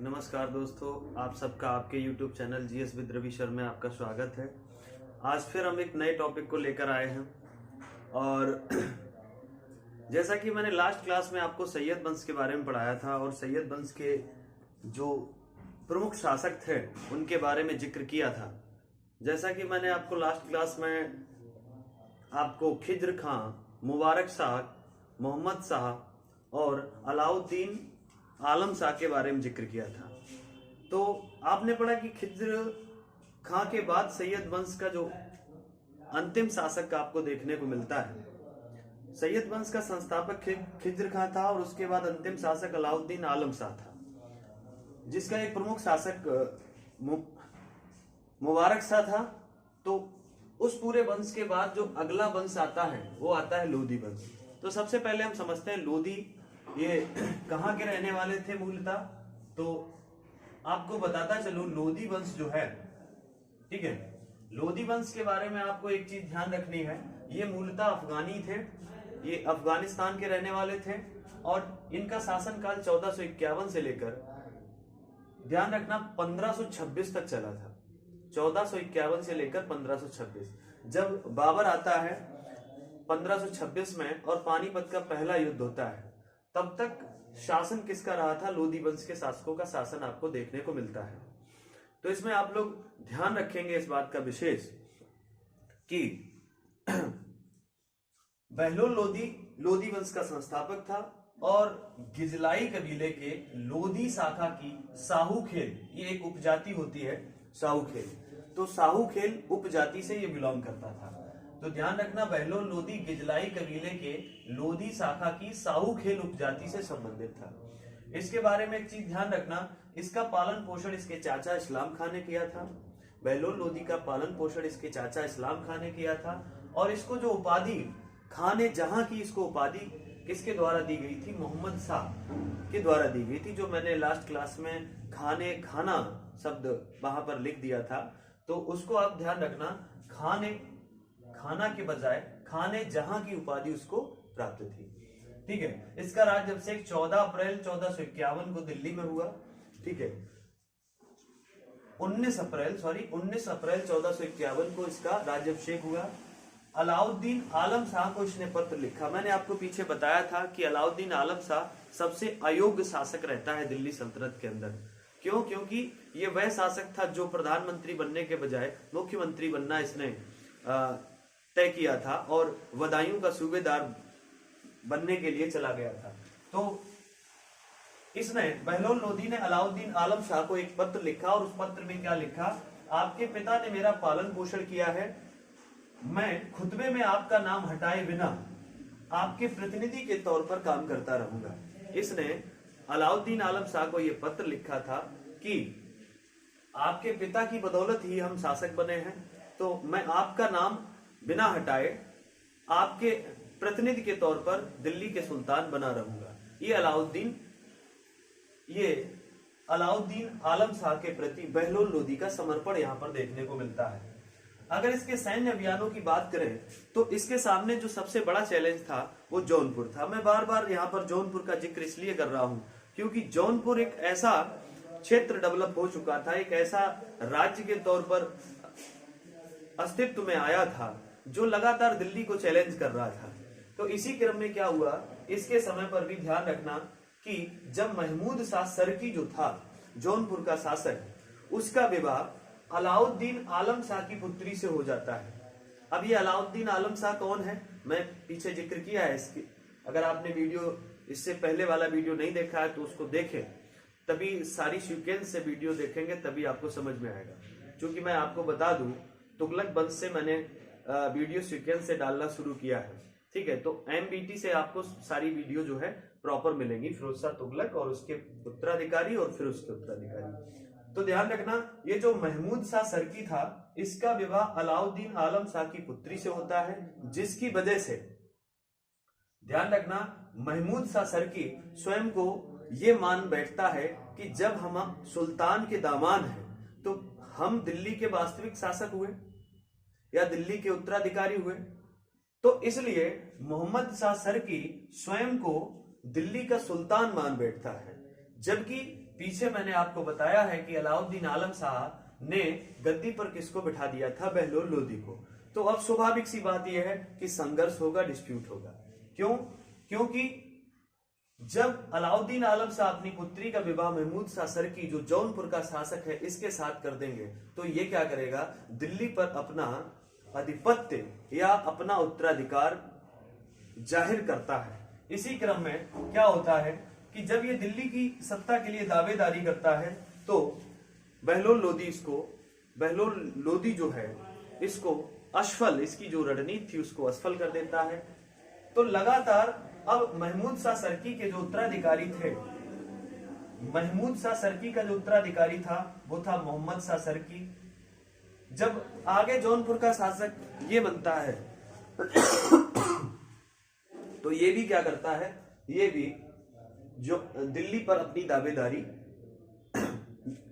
नमस्कार दोस्तों, आप सबका आपके YouTube channel GS with Ravi Sharma में आपका स्वागत है। आज फिर हम एक नए टॉपिक को लेकर आए हैं और जैसा कि मैंने लास्ट क्लास में आपको सैयद वंश के बारे में पढ़ाया था और सैयद वंश के जो प्रमुख शासक थे उनके बारे में जिक्र किया था। जैसा कि मैंने आपको लास्ट क्लास में आपको खिज्र खां, मुबारक शाह, मोहम्मद शाह और अलाउद्दीन आलम शाह के बारे में जिक्र किया था। तो आपने पढ़ा कि खिज्र खां के बाद सैयद वंश का जो अंतिम शासक आपको देखने को मिलता है। सैयद वंश का संस्थापक खिज्र खां था और उसके बाद अंतिम शासक अलाउद्दीन आलम शाह था, जिसका एक प्रमुख शासक मुबारक शाह था। तो उस पूरे वंश के बाद जो अगला वंश आता है वो आता है लोधी वंश। तो सबसे पहले हम समझते हैं लोधी ये कहाँ के रहने वाले थे मूलतः। तो आपको बताता चलो, लोधी वंश जो है, ठीक है, लोधी वंश के बारे में आपको एक चीज ध्यान रखनी है। ये मूलतः अफगानी थे, ये अफगानिस्तान के रहने वाले थे और इनका शासनकाल 1451 से लेकर, ध्यान रखना, 1526 तक चला था। 1451 से लेकर 1526, जब बाबर आता है 1526 में और पानीपत का पहला युद्ध होता है, तब तक शासन किसका रहा था? लोधी वंश के शासकों का शासन आपको देखने को मिलता है। तो इसमें आप लोग ध्यान रखेंगे इस बात का विशेष कि बहलोल लोधी वंश का संस्थापक था और गिजलाई कबीले के लोधी शाखा की साहूखेल, ये एक उपजाति होती है साहूखेल, तो साहूखेल उपजाति से ये बिलोंग करता था। तो ध्यान रखना, बहलोल लोधी गिजलाई कबीले के लोधी शाखा की साहूखेल उपजाति से संबंधित था। इसके बारे में एक चीज ध्यान रखना, इसका पालन पोषण इसके चाचा इस्लाम खां ने किया था। बहलोल लोधी का पालन पोषण इसके चाचा इस्लाम खां ने किया था और इसको जो उपाधि खाने जहां की, इसको उपाधि किसके द्वारा दी गई थी? मोहम्मद शाह के द्वारा दी गई थी। जो मैंने लास्ट क्लास में खाने खाना शब्द वहां पर लिख दिया था, तो उसको आप ध्यान रखना, खाना के बजाय खाने जहां की उपाधि उसको प्राप्त थी। ठीक है, इसका राज्याभिषेक 14 अप्रैल 1451 को दिल्ली में हुआ। ठीक है, 19 अप्रैल 1451 को इसका राज्याभिषेक हुआ। अलाउद्दीन आलम शाह को इसने पत्र लिखा। मैंने आपको पीछे बताया था कि अलाउद्दीन आलम शाह सबसे अयोग्य शासक रहता है दिल्ली सल्तनत के अंदर। क्यों? क्योंकि ये वह शासक था जो प्रधानमंत्री बनने के बजाय मुख्यमंत्री बनना इसने तय किया था और बदायूं का सूबेदार बनने के लिए चला गया था। तो इसने, बहलोल लोधी ने अलाउद्दीन आलम शाह को एक पत्र लिखा और उस पत्र में क्या लिखा? आपके पिता ने मेरा पालन पोषण किया है, मैं खुतबे में आपका नाम हटाए बिना आपके प्रतिनिधि के तौर पर काम करता रहूंगा। इसने अलाउद्दीन आलम शाह को यह पत्र लिखा था कि आपके पिता की बदौलत ही हम शासक बने हैं, तो मैं आपका नाम बिना हटाए आपके प्रतिनिधि के तौर पर दिल्ली के सुल्तान बना रहूंगा। ये अलाउद्दीन आलम शाह के प्रति बहलोल लोधी का समर्पण यहां पर देखने को मिलता है। अगर इसके सैन्य अभियानों की बात करें तो इसके सामने जो सबसे बड़ा चैलेंज था वो जौनपुर था। मैं बार बार यहां पर जौनपुर का जिक्र इसलिए कर रहा हूं क्योंकि जौनपुर एक ऐसा क्षेत्र डेवलप हो चुका था, एक ऐसा राज्य के तौर पर अस्तित्व में आया था जो लगातार दिल्ली को चैलेंज कर रहा था। तो इसी क्रम में क्या हुआ, इसके समय पर भी ध्यान रखना कि जब महमूद शाह सरकी जो था जौनपुर का शासक, उसका विवाह अलाउद्दीन आलम शाह की पुत्री से हो जाता है। अब ये अलाउद्दीन आलम शाह कौन है? मैं पीछे जिक्र किया है इसकी, अगर आपने वीडियो इससे पहले वाला वीडियो नहीं देखा है तो उसको देखें, तभी सारी सीक्वेंस से वीडियो देखेंगे तभी आपको समझ में आएगा। क्योंकि मैं आपको बता दूं, तुगलक वंश से मैंने वीडियो सीक्वेंस से डालना शुरू किया है। ठीक है, तो MBT से आपको सारी वीडियो जो है प्रॉपर मिलेंगी, फिरोज शाह तुगलक और उसके उत्तराधिकारी और फिर उसके उत्तराधिकारी। तो ध्यान रखना, ये जो महमूद शाह सरकी था, इसका विवाह अलाउद्दीन आलम शाह की पुत्री से होता है, जिसकी वजह से, ध्यान रखना, महमूद शाह सरकी स्वयं को ये मान बैठता है कि जब हम सुल्तान के दामाद हैं तो हम दिल्ली के वास्तविक शासक हुए या दिल्ली के उत्तराधिकारी हुए। तो इसलिए मोहम्मद शाह सरकी स्वयं को दिल्ली का सुल्तान मान बैठता है, जबकि पीछे मैंने आपको बताया है कि अलाउद्दीन आलम शाह ने गद्दी पर किसको बिठा दिया था? बहलोल लोदी को। तो अब स्वाभाविक सी बात यह है कि संघर्ष होगा, डिस्प्यूट होगा। क्यों? क्योंकि जब अलाउद्दीन आलम शाह अपनी पुत्री का विवाह महमूद शाह सरकी, जो जौनपुर का शासक है, इसके साथ कर देंगे, तो ये क्या करेगा? दिल्ली पर अपना आधिपत्य या अपना उत्तराधिकार जाहिर करता है। इसी क्रम में क्या होता है कि जब ये दिल्ली की सत्ता के लिए दावेदारी करता है, तो बहलोल लोदी जो है इसको असफल, इसकी जो रणनीति थी उसको असफल कर देता है। तो लगातार अब महमूद शाह सरकी के जो उत्तराधिकारी थे, महमूद शाह सरकी का जो उत्तराधिकारी था वो था मोहम्मद शाह सरकी। जब आगे जौनपुर का शासक ये बनता है तो ये भी क्या करता है? ये भी जो दिल्ली पर अपनी दावेदारी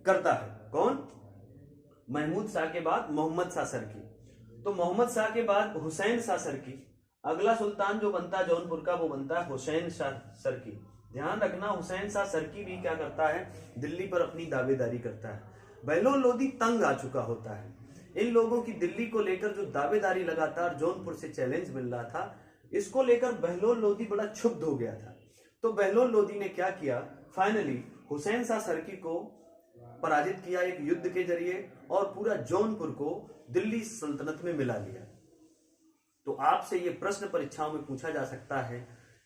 करता है। कौन? महमूद शाह के बाद मोहम्मद शाह सरकी। तो मोहम्मद शाह के बाद हुसैन शाह सरकी। अगला सुल्तान जो बनता है जौनपुर का वो बनता है हुसैन शाह सरकी। ध्यान रखना, हुसैन शाह सरकी भी क्या करता है? दिल्ली पर अपनी दावेदारी करता है। बहलोल लोदी तंग आ चुका होता है। इन लोगों की दिल्ली को लेकर जो दावेदारी लगातार जौनपुर से चैलेंज मिल रहा था, इसको लेकर बहलोल लोदी बड़ा क्षुब्ध हो गया था। तो बहलोल लोदी ने क्या किया? फाइनली हुसैन शाह सरकी को पराजित किया एक युद्ध के जरिए और पूरा जौनपुर को दिल्ली सल्तनत में मिला लिया। तो आपसे ये प्रश्न परीक्षाओं में पूछा जा सकता है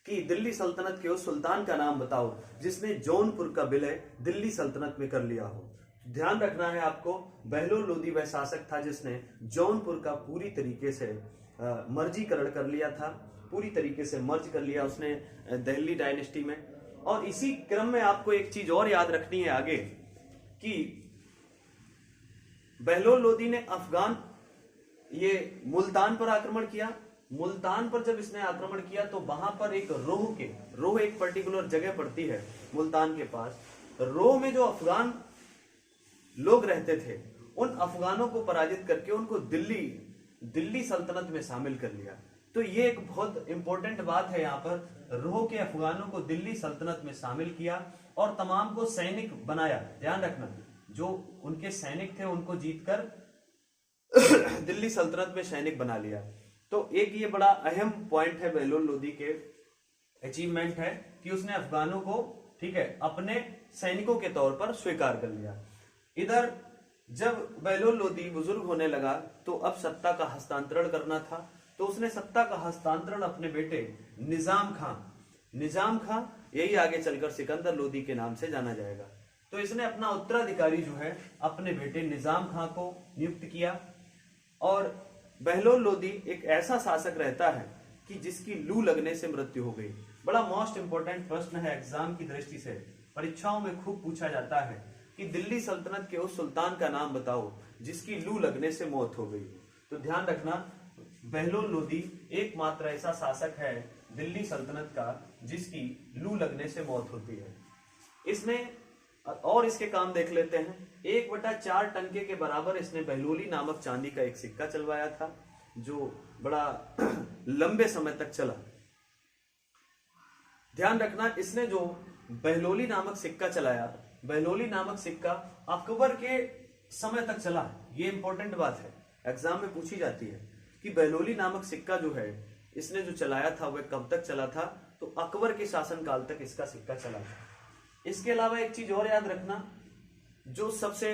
कि दिल्ली सल्तनत के उस सुल्तान का नाम बताओ जिसने जौनपुर का विलय दिल्ली सल्तनत में कर लिया हो। ध्यान रखना है आपको, बहलोल लोदी वह शासक था जिसने जौनपुर का पूरी तरीके से मर्जीकरण कर लिया था, पूरी तरीके से मर्ज कर लिया उसने दिल्ली डायनेस्टी में। और इसी क्रम में आपको एक चीज और याद रखनी है आगे कि बहलोल लोदी ने ये मुल्तान पर आक्रमण किया। मुल्तान पर जब इसने आक्रमण किया तो वहां पर एक रोह एक पर्टिकुलर जगह पड़ती है मुल्तान के पास। रोह में जो अफगान लोग रहते थे, उन अफगानों को पराजित करके उनको दिल्ली सल्तनत में शामिल कर लिया। तो ये एक बहुत इंपॉर्टेंट बात है यहाँ पर, रोह के अफगानों को दिल्ली सल्तनत में शामिल किया और तमाम को सैनिक बनाया। ध्यान रखना, जो उनके सैनिक थे उनको जीतकर दिल्ली सल्तनत में सैनिक बना लिया। तो एक ये बड़ा अहम पॉइंट है, बहलोल लोदी के अचीवमेंट है कि उसने अफगानों को, ठीक है, अपने सैनिकों के तौर पर स्वीकार कर लिया। इधर जब बहलोल लोदी बुजुर्ग होने लगा तो अब सत्ता का हस्तांतरण करना था। तो उसने सत्ता का हस्तांतरण अपने बेटे निजाम खां, यही आगे चलकर सिकंदर लोदी के नाम से जाना जाएगा। तो इसने अपना उत्तराधिकारी जो है अपने बेटे निजाम खां को नियुक्त किया। और बहलोल लोदी एक ऐसा शासक रहता है कि जिसकी लू लगने से मृत्यु हो गई। बड़ा मोस्ट इंपोर्टेंट प्रश्न है, एग्जाम की दृष्टि से परीक्षाओं में खूब पूछा जाता है कि दिल्ली सल्तनत के उस सुल्तान का नाम बताओ जिसकी लू लगने से मौत हो गई। तो ध्यान रखना, बहलोल लोदी एकमात्र ऐसा शासक है दिल्ली सल्तनत का जिसकी लू लगने से मौत होती है। इसने और इसके काम देख लेते हैं। 1/4 टंके के बराबर इसने बहलोली नामक चांदी का एक सिक्का चलवाया था जो बड़ा लंबे समय तक चला। ध्यान रखना, इसने जो बहलोली नामक सिक्का चलाया, बहलोली नामक सिक्का अकबर के समय तक चला। ये इंपॉर्टेंट बात है, एग्जाम में पूछी जाती है कि बहलोली नामक सिक्का जो है इसने जो चलाया था वह कब तक चला था? तो अकबर के शासनकाल तक इसका सिक्का चला था। इसके अलावा एक चीज और याद रखना, जो सबसे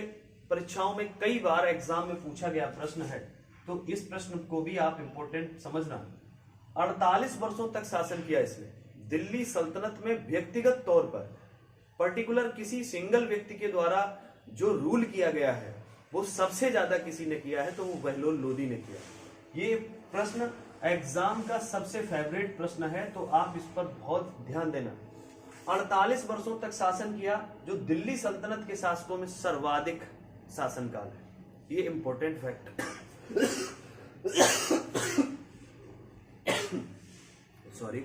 परीक्षाओं में कई बार एग्जाम में पूछा गया प्रश्न है, तो इस प्रश्न को भी आप इंपॉर्टेंट समझना। 48 वर्षों तक शासन किया इसने दिल्ली सल्तनत में। व्यक्तिगत तौर पर पर्टिकुलर किसी सिंगल व्यक्ति के द्वारा जो रूल किया गया है वो सबसे ज्यादा किसी ने किया है तो वो बहलोल लोदी ने किया। ये प्रश्न एग्जाम का सबसे फेवरेट प्रश्न है, तो आप इस पर बहुत ध्यान देना। 48 वर्षों तक शासन किया, जो दिल्ली सल्तनत के शासकों में सर्वाधिक शासनकाल है। ये इंपॉर्टेंट फैक्ट सॉरी,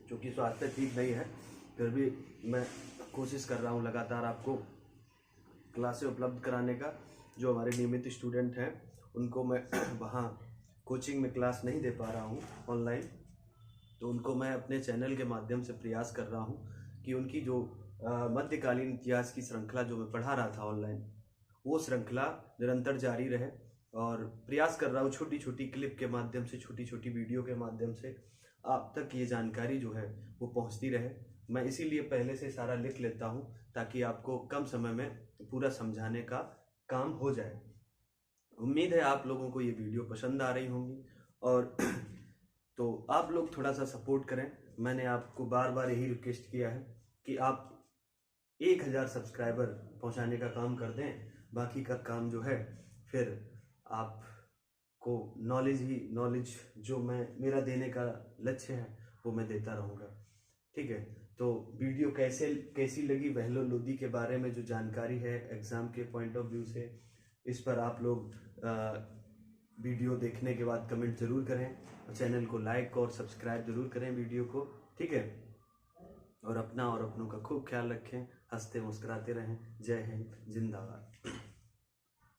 चूंकि स्वास्थ्य ठीक नहीं है फिर भी मैं कोशिश कर रहा हूँ लगातार आपको क्लासें उपलब्ध कराने का। जो हमारे नियमित स्टूडेंट हैं उनको मैं वहाँ कोचिंग में क्लास नहीं दे पा रहा हूँ ऑनलाइन, तो उनको मैं अपने चैनल के माध्यम से प्रयास कर रहा हूँ कि उनकी जो मध्यकालीन इतिहास की श्रृंखला जो मैं पढ़ा रहा था ऑनलाइन, वो श्रृंखला निरंतर जारी रहे और प्रयास कर रहा हूँ छोटी छोटी क्लिप के माध्यम से, छोटी छोटी वीडियो के माध्यम से आप तक ये जानकारी जो है वो पहुँचती रहे। मैं इसीलिए पहले से सारा लिख लेता हूँ ताकि आपको कम समय में पूरा समझाने का काम हो जाए। उम्मीद है आप लोगों को ये वीडियो पसंद आ रही होंगी और तो आप लोग थोड़ा सा सपोर्ट करें। मैंने आपको बार बार यही रिक्वेस्ट किया है कि आप 1000 सब्सक्राइबर पहुंचाने का काम कर दें, बाकी का काम जो है फिर आपको नॉलेज जो मेरा देने का लक्ष्य है वो मैं देता रहूँगा। ठीक है, तो वीडियो कैसी लगी, बहलोल लोदी के बारे में जो जानकारी है एग्ज़ाम के पॉइंट ऑफ व्यू से, इस पर आप लोग वीडियो देखने के बाद कमेंट ज़रूर करें और चैनल को लाइक और सब्सक्राइब ज़रूर करें वीडियो को। ठीक है, और अपना और अपनों का खूब ख्याल रखें, हंसते मुस्कुराते रहें। जय हिंद, जिंदाबाद।